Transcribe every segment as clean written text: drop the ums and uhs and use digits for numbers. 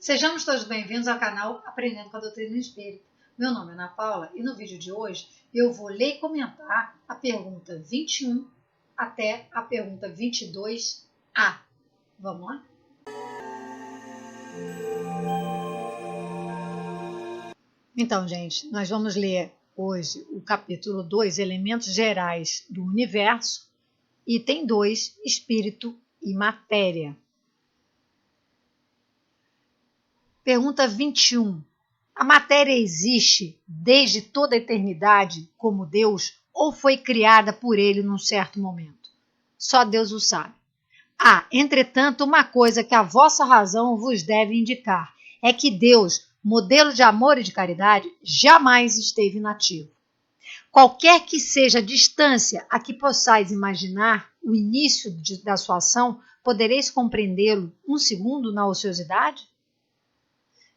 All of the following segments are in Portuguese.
Sejamos todos bem-vindos ao canal Aprendendo com a Doutrina Espírita. Meu nome é Ana Paula e no vídeo de hoje eu vou ler e comentar a pergunta 21 até a pergunta 22A. Vamos lá? Então, gente, nós vamos ler hoje o capítulo 2, Elementos Gerais do Universo, item 2, Espírito e Matéria. Pergunta 21. A matéria existe desde toda a eternidade como Deus ou foi criada por ele num certo momento? Só Deus o sabe. Entretanto, uma coisa que a vossa razão vos deve indicar é que Deus, modelo de amor e de caridade, jamais esteve inativo. Qualquer que seja a distância a que possais imaginar o início da sua ação, podereis compreendê-lo um segundo na ociosidade?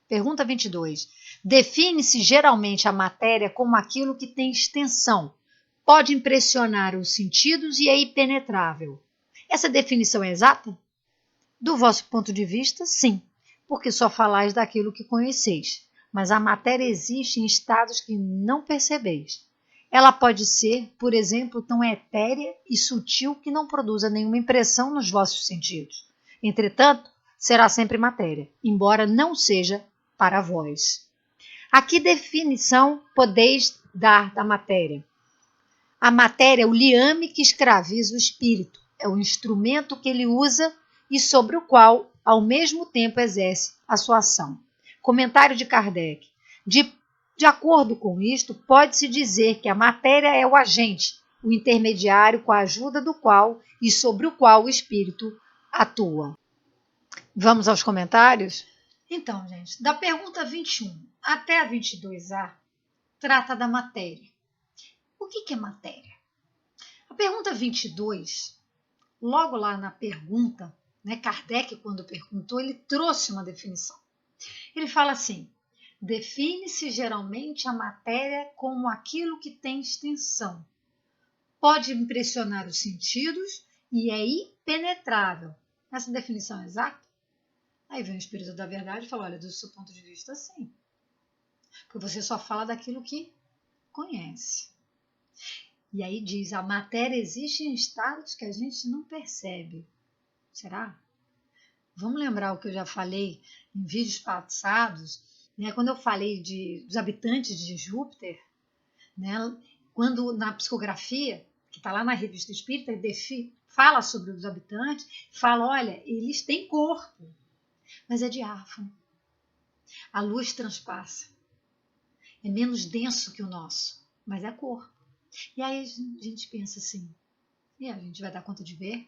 Pergunta 22. Define-se geralmente a matéria como aquilo que tem extensão, pode impressionar os sentidos e é impenetrável. Essa definição é exata? Do vosso ponto de vista, sim, porque só falais daquilo que conheceis. Mas a matéria existe em estados que não percebeis. Ela pode ser, por exemplo, tão etérea e sutil que não produza nenhuma impressão nos vossos sentidos. Entretanto, será sempre matéria, embora não seja para vós. A que definição podeis dar da matéria? A matéria é o liame que escraviza o espírito, é o instrumento que ele usa e sobre o qual, ao mesmo tempo, exerce a sua ação. Comentário de Kardec. De acordo com isto, pode-se dizer que a matéria é o agente, o intermediário com a ajuda do qual e sobre o qual o espírito atua. Vamos aos comentários? Então, gente, da pergunta 21 até a 22A, trata da matéria. O que é matéria? A pergunta 22, logo lá na pergunta, Kardec, quando perguntou, ele trouxe uma definição. Ele fala assim: define-se geralmente a matéria como aquilo que tem extensão, pode impressionar os sentidos e é impenetrável. Essa definição é exata? Aí vem o Espírito da Verdade e fala: olha, do seu ponto de vista, sim. Porque você só fala daquilo que conhece. E aí diz, a matéria existe em estados que a gente não percebe. Será? Vamos lembrar o que eu já falei em vídeos passados, quando eu falei dos habitantes de Júpiter, quando na psicografia, que está lá na Revista Espírita, fala sobre os habitantes, fala, olha, eles têm corpo, mas é diáfano. A luz transpassa. É menos denso que o nosso, mas é corpo. E aí a gente pensa assim, e a gente vai dar conta de ver?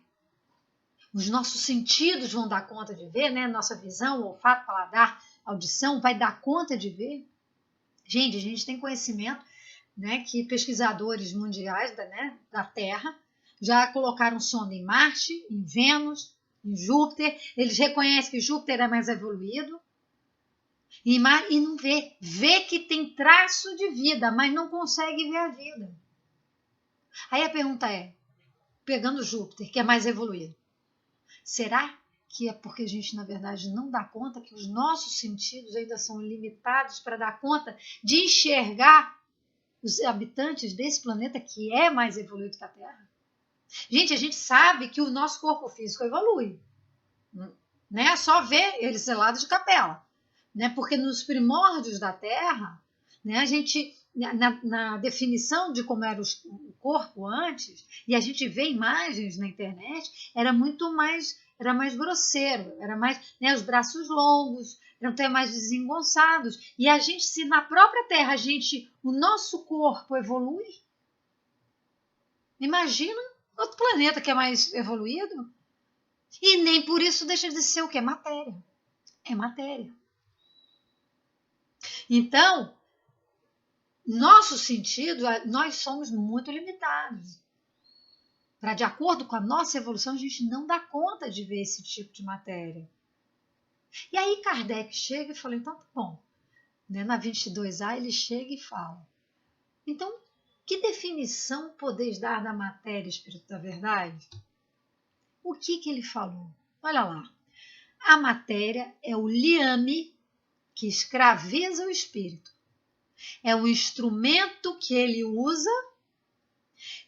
Os nossos sentidos vão dar conta de ver, Nossa visão, olfato, paladar, audição vai dar conta de ver? Gente, a gente tem conhecimento, que pesquisadores mundiais da Terra já colocaram sonda em Marte, em Vênus, em Júpiter. Eles reconhecem que Júpiter é mais evoluído. E não vê que tem traço de vida, mas não consegue ver a vida. Aí a pergunta é, pegando Júpiter, que é mais evoluído, será que é porque a gente, na verdade, não dá conta, que os nossos sentidos ainda são limitados para dar conta de enxergar os habitantes desse planeta que é mais evoluído que a Terra? Gente, a gente sabe que o nosso corpo físico evolui. Só ver ele selado de capela. Porque nos primórdios da Terra, a gente, na definição de como era o corpo antes, e a gente vê imagens na internet, era mais grosseiro, era mais, os braços longos, eram até mais desengonçados. E a gente, se na própria Terra o nosso corpo evolui, imagina outro planeta que é mais evoluído. E nem por isso deixa de ser o que é matéria. É matéria. Então, nosso sentido, nós somos muito limitados. De acordo com a nossa evolução, a gente não dá conta de ver esse tipo de matéria. E aí Kardec chega e fala, então tá bom. Na 22A ele chega e fala, então, que definição podeis dar da matéria, Espírito da Verdade? O que ele falou? Olha lá. A matéria é o liame que escraviza o espírito. É o instrumento que ele usa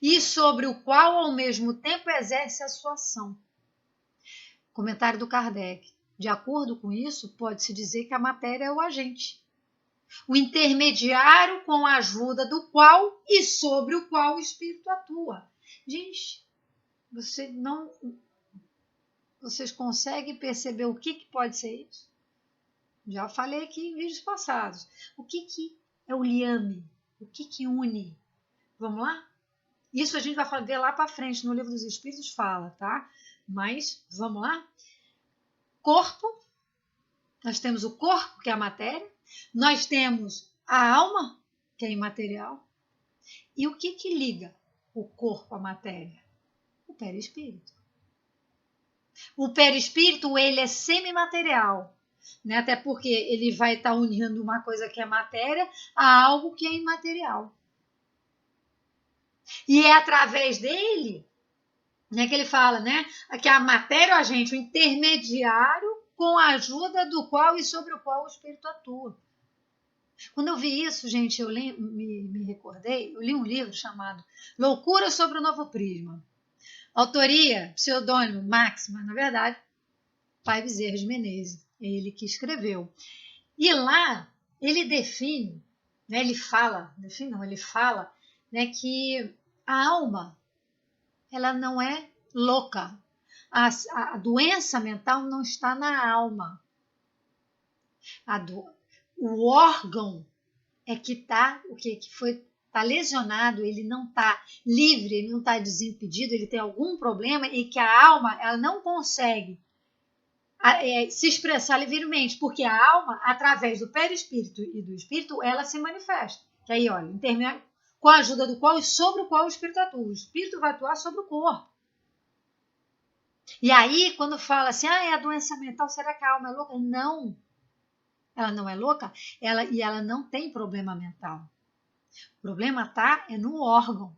e sobre o qual, ao mesmo tempo, exerce a sua ação. Comentário do Kardec. De acordo com isso, pode-se dizer que a matéria é o agente, o intermediário com a ajuda do qual e sobre o qual o espírito atua. Gente, vocês conseguem perceber o que pode ser isso? Já falei aqui em vídeos passados. O que é o liame? O que une? Vamos lá? Isso a gente vai ver lá para frente, no Livro dos Espíritos fala, tá? Mas, vamos lá? Corpo, nós temos o corpo, que é a matéria, nós temos a alma, que é imaterial, e o que liga o corpo à matéria? O perispírito. O perispírito, ele é semimaterial, né? Até porque ele vai estar unindo uma coisa que é matéria a algo que é imaterial. E é através dele, né, que ele fala, né, que a matéria é o agente, o intermediário com a ajuda do qual e sobre o qual o espírito atua. Quando eu vi isso, gente, eu me recordei, eu li um livro chamado Loucura sobre o Novo Prisma. Autoria, pseudônimo Max, mas na verdade, Pai Bezerra de Menezes, ele que escreveu. E lá ele define, né, ele fala, né, que a alma, ela não é louca. A doença mental não está na alma. O órgão é que está, está lesionado, ele não está livre, ele não está desimpedido, ele tem algum problema e que a alma ela não consegue se expressar livremente, porque a alma, através do perispírito e do espírito, ela se manifesta. Que aí, olha, com a ajuda do qual e sobre o qual o espírito atua. O espírito vai atuar sobre o corpo. E aí, quando fala assim, é a doença mental, será que a alma é louca? Não. Ela não é louca e ela não tem problema mental. O problema está no órgão.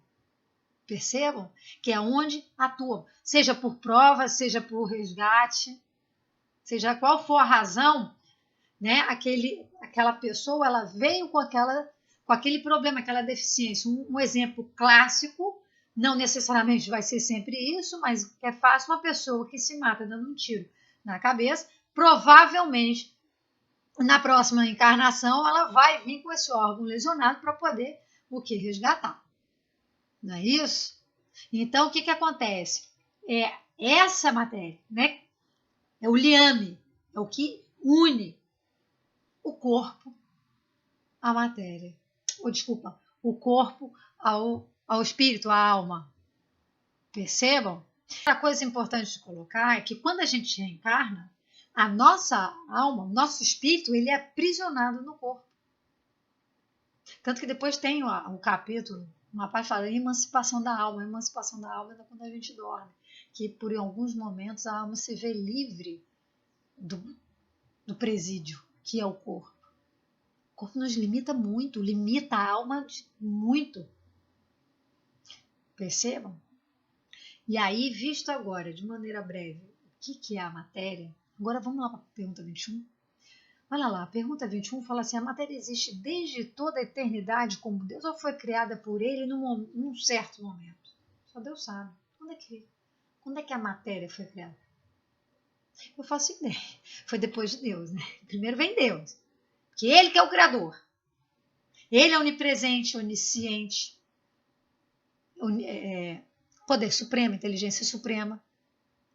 Percebam? Que é onde atua. Seja por prova, seja por resgate, seja qual for a razão, né? Aquela pessoa ela veio com aquele problema, aquela deficiência. Um exemplo clássico, não necessariamente vai ser sempre isso, mas é fácil, uma pessoa que se mata dando um tiro na cabeça, provavelmente na próxima encarnação ela vai vir com esse órgão lesionado para poder resgatar. Não é isso? Então, o que acontece? É essa matéria, né? É o liame, é o que une o corpo à matéria. O corpo ao espírito, à alma. Percebam? Outra coisa importante de colocar é que quando a gente reencarna, a nossa alma, o nosso espírito, ele é aprisionado no corpo. Tanto que depois tem um capítulo, uma parte fala emancipação da alma. A emancipação da alma é quando a gente dorme. Que por alguns momentos a alma se vê livre do presídio, que é o corpo. O corpo nos limita muito, limita a alma muito. Percebam? E aí, visto agora, de maneira breve, o que é a matéria? Agora vamos lá para a pergunta 21. Olha lá, a pergunta 21 fala assim, a matéria existe desde toda a eternidade como Deus ou foi criada por ele num certo momento? Só Deus sabe. Quando é que a matéria foi criada? Eu faço ideia. Foi depois de Deus, né? Primeiro vem Deus, que ele que é o criador. Ele é onipresente, onisciente, poder supremo, inteligência suprema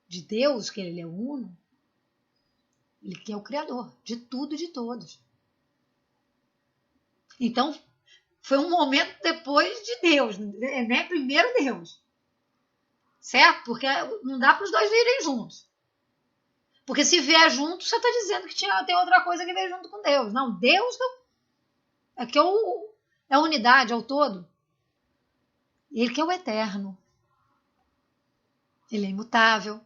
de Deus, que ele é o uno. Ele que é o criador de tudo e de todos. Então, foi um momento depois de Deus, né? Primeiro Deus. Certo? Porque não dá para os dois virem juntos. Porque se vier junto, você está dizendo que tem outra coisa que veio junto com Deus. Não, Deus é que é a unidade, é o todo. Ele que é o eterno. Ele é imutável.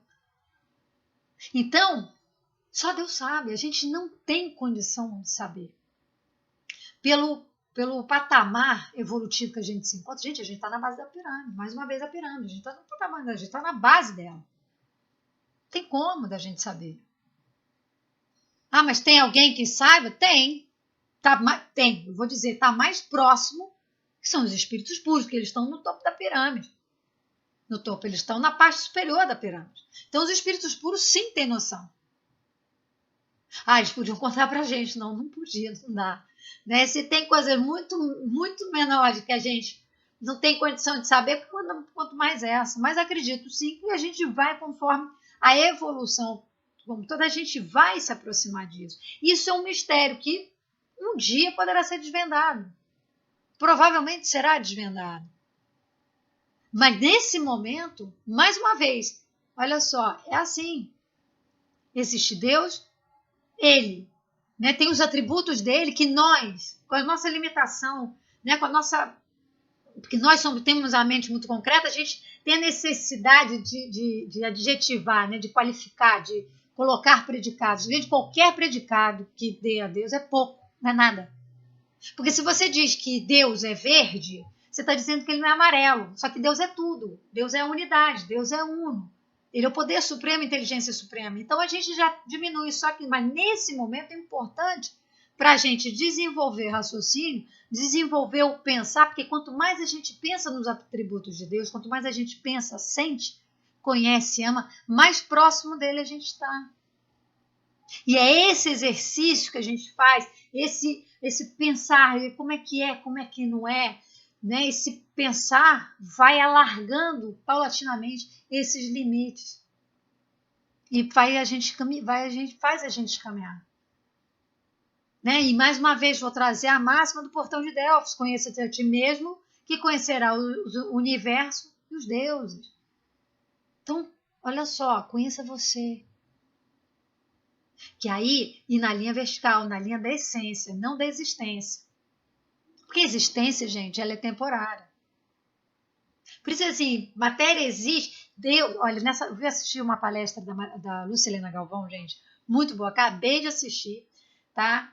Então, só Deus sabe. A gente não tem condição de saber. Pelo patamar evolutivo que a gente se encontra, gente, a gente está na base da pirâmide. Mais uma vez a pirâmide. A gente está no patamar, a gente está na base dela. Não tem como da gente saber. Ah, mas tem alguém que saiba? Tem. Tem, eu vou dizer, está mais próximo, que são os espíritos puros, porque eles estão no topo da pirâmide. No topo, eles estão na parte superior da pirâmide. Então, os espíritos puros sim têm noção. Ah, eles podiam contar pra gente. Não, não podia, não dá. Né? Se tem coisas muito, muito menores que a gente não tem condição de saber, quanto mais essa. Mas acredito sim que a gente vai conforme a evolução, como toda a gente vai se aproximar disso. Isso é um mistério que um dia poderá ser desvendado. Provavelmente será desvendado. Mas nesse momento, mais uma vez, olha só, é assim. Existe Deus, ele, né, tem os atributos dele que nós, com a nossa limitação, né, com a nossa, porque nós temos a mente muito concreta, a gente tem a necessidade de adjetivar, né, de qualificar, de colocar predicados. Gente, qualquer predicado que dê a Deus é pouco, não é nada. Porque se você diz que Deus é verde, você está dizendo que ele não é amarelo. Só que Deus é tudo. Deus é a unidade, Deus é uno. Ele é o poder supremo, a inteligência suprema. Então a gente já diminui isso aqui, mas nesse momento é importante para a gente desenvolver raciocínio, desenvolver o pensar, porque quanto mais a gente pensa nos atributos de Deus, quanto mais a gente pensa, sente, conhece, ama, mais próximo dele a gente está. E é esse exercício que a gente faz, esse pensar, como é que não é, né? Esse pensar vai alargando paulatinamente esses limites e faz a gente caminhar. Né? E mais uma vez vou trazer a máxima do Portão de Delfos: conheça-te a ti mesmo, que conhecerá o universo e os deuses. Então, olha só, conheça você. Que aí, ir na linha vertical, na linha da essência, não da existência. Porque a existência, gente, ela é temporária. Por isso, assim, matéria existe. Deus, olha, eu vi assistir uma palestra da Lucilena Galvão, gente, muito boa. Acabei de assistir, tá?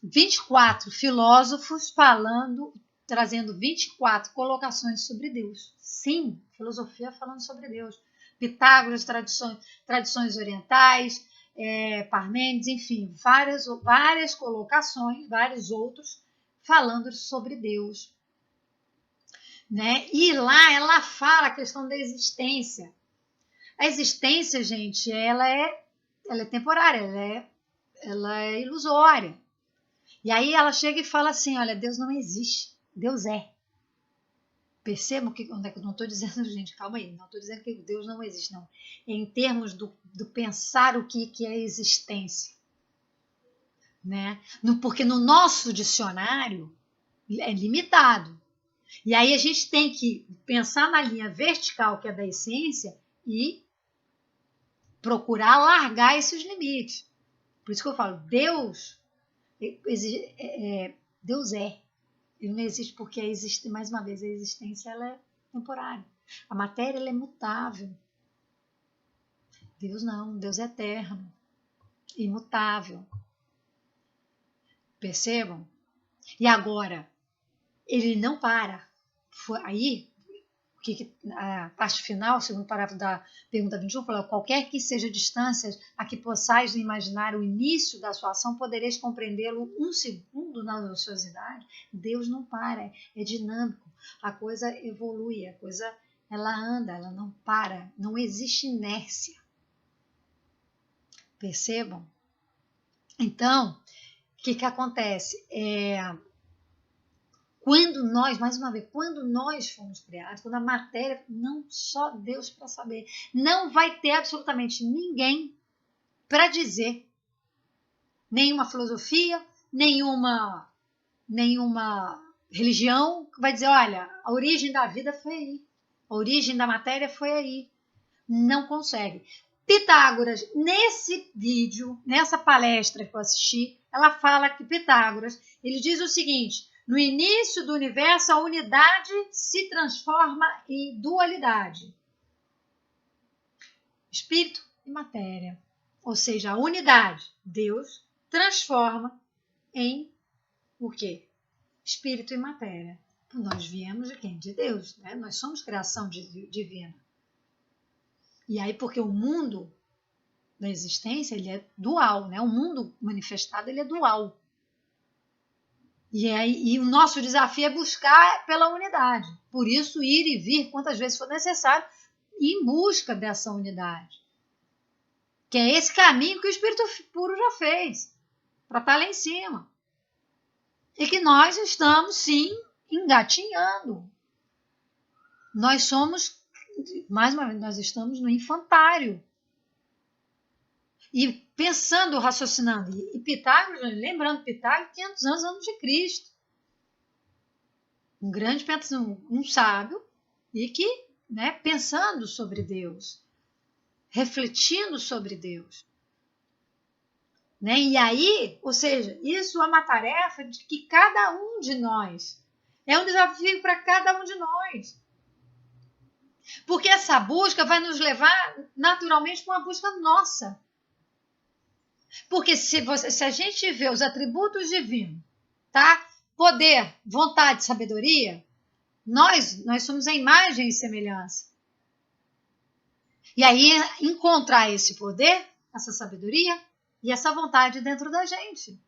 24 filósofos falando, trazendo 24 colocações sobre Deus. Sim, filosofia falando sobre Deus. Pitágoras, tradições orientais, Parmênides, enfim, várias colocações, vários outros falando sobre Deus. Né? E lá ela fala a questão da existência. A existência, gente, ela é temporária, ela é ilusória. E aí ela chega e fala assim, olha, Deus não existe, Deus é. Percebam que onde é que eu não estou dizendo, gente, calma aí, não estou dizendo que Deus não existe, não. Em termos do pensar o que é existência. Né? Porque no nosso dicionário é limitado. E aí a gente tem que pensar na linha vertical, que é da essência, e procurar alargar esses limites. Por isso que eu falo, Deus é. Ele não existe porque existe, mais uma vez, a existência ela é temporária. A matéria ela é mutável. Deus não, Deus é eterno, imutável. Percebam? E agora, ele não para. Aí, a parte final, segundo parágrafo da pergunta 21, fala: qualquer que seja a distância a que possais imaginar o início da sua ação, podereis compreendê-lo um segundo na ociosidade. Deus não para, é dinâmico, a coisa evolui, a coisa ela anda, ela não para, não existe inércia. Percebam? Então, o que acontece? Quando nós, mais uma vez, quando nós fomos criados, quando a matéria, não só Deus para saber, não vai ter absolutamente ninguém para dizer, nenhuma filosofia, nenhuma religião que vai dizer, olha, a origem da vida foi aí, a origem da matéria foi aí. Não consegue. Pitágoras, nesse vídeo, nessa palestra que eu assisti, ela fala que Pitágoras, ele diz o seguinte: no início do universo, a unidade se transforma em dualidade. Espírito e matéria. Ou seja, a unidade, Deus, transforma em o quê? Espírito e matéria. Nós viemos de quem? De Deus, né? Nós somos criação divina. E aí, porque o mundo da existência, ele é dual, né? O mundo manifestado, ele é dual. E o nosso desafio é buscar pela unidade. Por isso, ir e vir quantas vezes for necessário, em busca dessa unidade. Que é esse caminho que o Espírito puro já fez, para estar lá em cima. E que nós estamos, sim, engatinhando. Nós somos, mais uma vez, nós estamos no infantário. E pensando, raciocinando, e Pitágoras, lembrando, Pitágoras, 500 anos antes de Cristo. Um grande um sábio, e que, né, pensando sobre Deus, refletindo sobre Deus. Né? E aí, ou seja, isso é uma tarefa de que cada um de nós, é um desafio para cada um de nós. Porque essa busca vai nos levar naturalmente para uma busca nossa. Porque se a gente vê os atributos divinos, tá? Poder, vontade, sabedoria, nós somos a imagem e semelhança. E aí encontrar esse poder, essa sabedoria e essa vontade dentro da gente.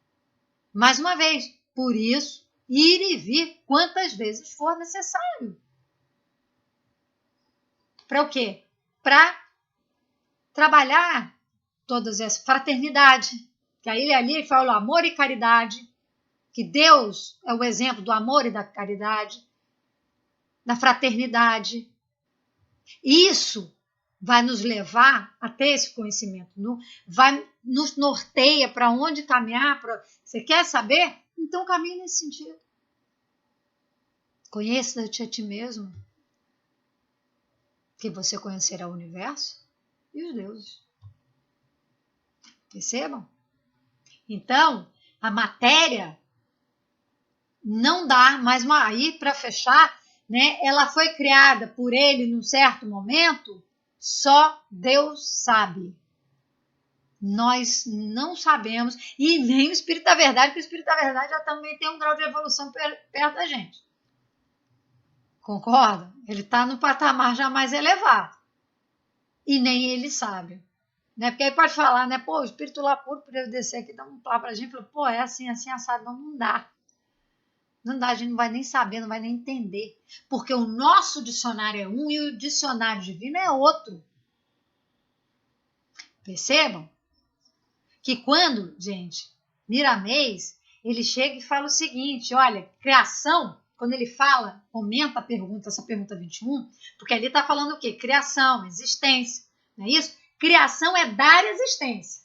Mais uma vez, por isso, ir e vir quantas vezes for necessário. Para o quê? Para trabalhar todas essas fraternidade, que aí ali ele fala amor e caridade, que Deus é o exemplo do amor e da caridade, da fraternidade. Isso vai nos levar a ter esse conhecimento, vai nos norteia para onde caminhar. Você quer saber? Então caminhe nesse sentido. Conheça-te a ti mesmo, que você conhecerá o universo e os deuses. Percebam? Então, a matéria não dá mais uma... Aí, para fechar, né, ela foi criada por ele num certo momento, só Deus sabe. Nós não sabemos, e nem o Espírito da Verdade, porque o Espírito da Verdade já também tem um grau de evolução perto da gente. Concorda? Ele está no patamar já mais elevado. E nem ele sabe. Né? Porque aí pode falar, né? Pô, o Espírito lá puro poderia descer aqui, dar um papo pra gente, falar, pô, é assim, assado. Não dá. Não dá, a gente não vai nem saber, não vai nem entender. Porque o nosso dicionário é um e o dicionário divino é outro. Percebam? Que quando, gente, Miramês, ele chega e fala o seguinte, olha, criação, quando ele fala, comenta a pergunta, essa pergunta 21, porque ali está falando o quê? Criação, existência, não é isso? Criação é dar existência.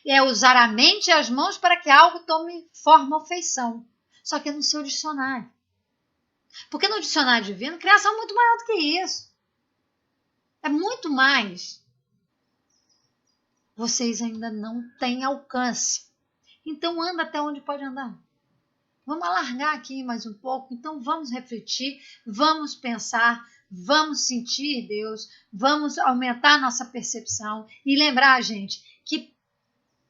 É usar a mente e as mãos para que algo tome forma ou feição. Só que é no seu dicionário. Porque no dicionário divino, criação é muito maior do que isso. É muito mais. Vocês ainda não têm alcance. Então anda até onde pode andar. Vamos alargar aqui mais um pouco. Então vamos refletir, vamos pensar, vamos sentir Deus, vamos aumentar a nossa percepção e lembrar, gente, que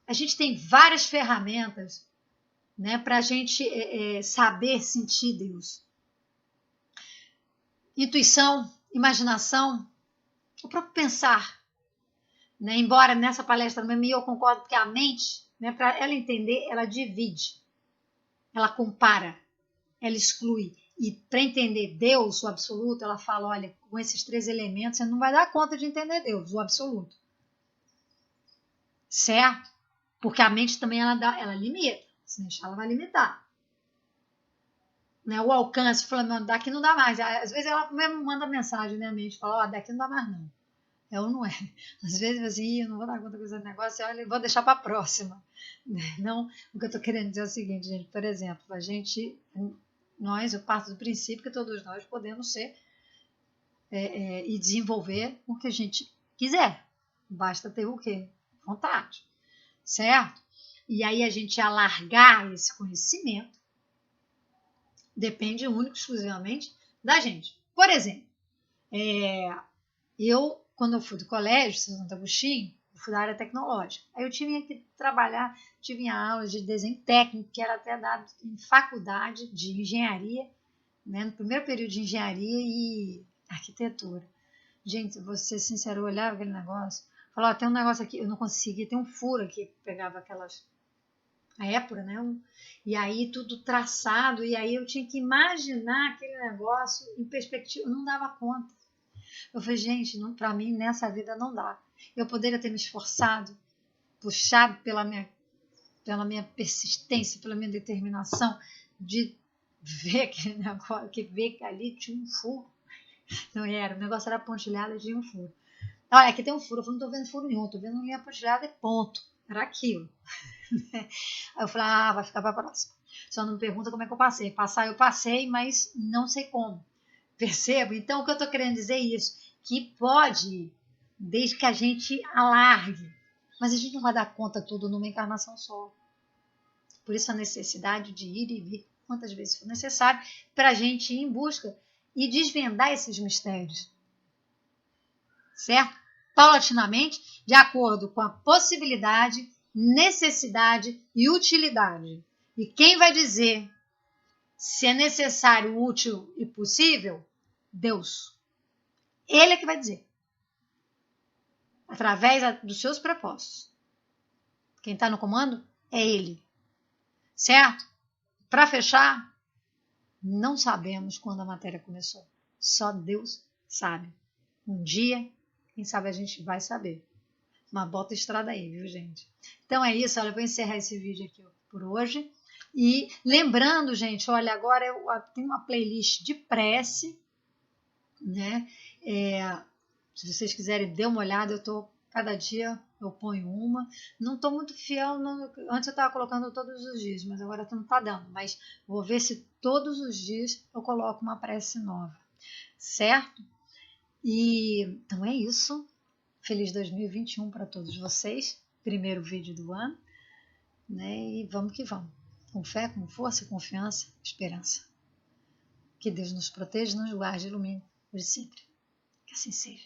a gente tem várias ferramentas, né, para a gente saber sentir Deus. Intuição, imaginação, o próprio pensar. Né? Embora nessa palestra também eu concordo que a mente, né, para ela entender, ela divide, ela compara, ela exclui. E para entender Deus, o absoluto, ela fala, olha, com esses 3 elementos você não vai dar conta de entender Deus, o absoluto. Certo? Porque a mente também ela limita. Se deixar, ela vai limitar. Né? O alcance, falando, daqui não dá mais. Às vezes ela mesmo manda mensagem, né? A mente fala, daqui não dá mais não. É ou não é? Às vezes assim, eu não vou dar conta com esse negócio, olha, vou deixar para a próxima. Não, o que eu estou querendo dizer é o seguinte, gente, por exemplo, eu parto do princípio que todos nós podemos ser e desenvolver o que a gente quiser. Basta ter o quê? Vontade. Certo? E aí a gente alargar esse conhecimento depende único exclusivamente da gente. Por exemplo, quando eu fui do colégio, Santo Agostinho, eu fui da área tecnológica. Aí eu tive que trabalhar, tive aulas de desenho técnico, que era até dado em faculdade de engenharia, né, no primeiro período de engenharia e arquitetura. Gente, vou ser sincero, eu olhava aquele negócio, Falou, tem um negócio aqui, eu não consegui, tem um furo aqui, pegava a épora, né? E aí tudo traçado, e aí eu tinha que imaginar aquele negócio em perspectiva, eu não dava conta. Eu falei, gente, para mim nessa vida não dá. Eu poderia ter me esforçado, puxado pela minha persistência, pela minha determinação de ver aquele negócio, ver que ali tinha um furo. Não era, o negócio era pontilhado, tinha um furo. Olha, aqui tem um furo, eu falei, não tô vendo furo nenhum, tô vendo linha pontilhada e ponto. Era aquilo. Aí eu falei, vai ficar para próxima. Só não me pergunta como é que eu passei. Passar eu passei, mas não sei como. Percebo? Então o que eu tô querendo dizer é isso, que pode, desde que a gente alargue, mas a gente não vai dar conta tudo numa encarnação só. Por isso a necessidade de ir e vir quantas vezes for necessário para a gente ir em busca e desvendar esses mistérios. Certo? Paulatinamente, de acordo com a possibilidade, necessidade e utilidade. E quem vai dizer se é necessário, útil e possível? Deus. Ele é que vai dizer. Através dos seus propósitos. Quem está no comando é ele. Certo? Para fechar, não sabemos quando a matéria começou. Só Deus sabe. Um dia, quem sabe a gente vai saber. Mas bota estrada aí, viu, gente? Então é isso, olha, eu vou encerrar esse vídeo aqui por hoje. E lembrando, gente, olha, agora eu tenho uma playlist de prece, né? Se vocês quiserem, dê uma olhada, cada dia eu ponho uma. Não estou muito fiel, antes eu estava colocando todos os dias, mas agora não está dando. Mas vou ver se todos os dias eu coloco uma prece nova, certo? E então é isso. Feliz 2021 para todos vocês. Primeiro vídeo do ano, né? E vamos que vamos. Com fé, com força, confiança, esperança. Que Deus nos proteja, nos guarde e ilumine por sempre. Que assim seja.